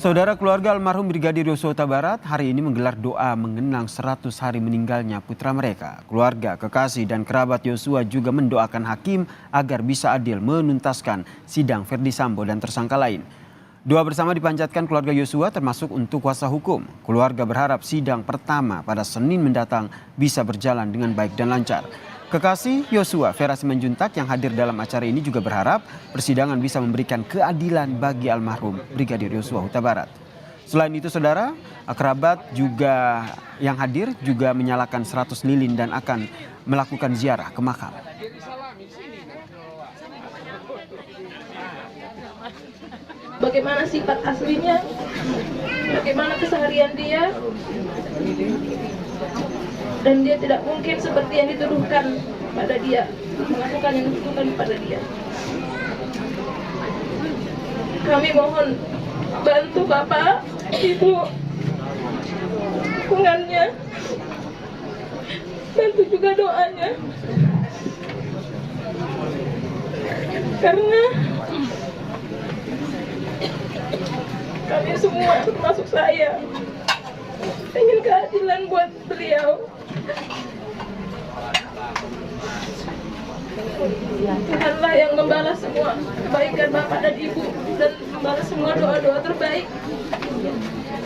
Saudara keluarga almarhum Brigadir Yosua Huta Barat hari ini menggelar doa mengenang 100 hari meninggalnya putra mereka. Keluarga, kekasih, dan kerabat Yosua juga mendoakan hakim agar bisa adil menuntaskan sidang Verdi Sambo dan tersangka lain. Doa bersama dipanjatkan keluarga Yosua termasuk untuk kuasa hukum. Keluarga berharap sidang pertama pada Senin mendatang bisa berjalan dengan baik dan lancar. Kekasih Yosua, Vera Simanjuntak, yang hadir dalam acara ini juga berharap persidangan bisa memberikan keadilan bagi almarhum Brigadir Yosua Huta Barat. Selain itu, saudara, kerabat juga yang hadir juga menyalakan 100 lilin dan akan melakukan ziarah ke makam. Bagaimana sifat aslinya, bagaimana keseharian dia, dan dia tidak mungkin seperti yang dituduhkan pada dia, melakukan yang dituduhkan pada dia. Kami mohon bantu Bapak, Ibu, dukungannya, bantu juga doanya, karena kami semua termasuk saya ingin keadilan buat beliau. Tuhanlah yang membalas semua kebaikan Bapak dan Ibu dan membalas semua doa-doa terbaik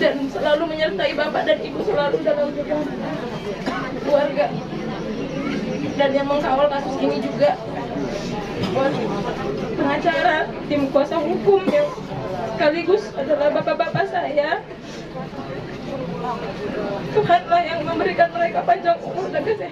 dan selalu menyertai Bapak dan Ibu selalu dalam keluarga dan yang mengkawal kasus ini juga buat pengacara, tim kuasa hukum yang sekaligus adalah bapak-bapak saya. Tuhanlah yang memberikan mereka panjang umur dan kesehatan.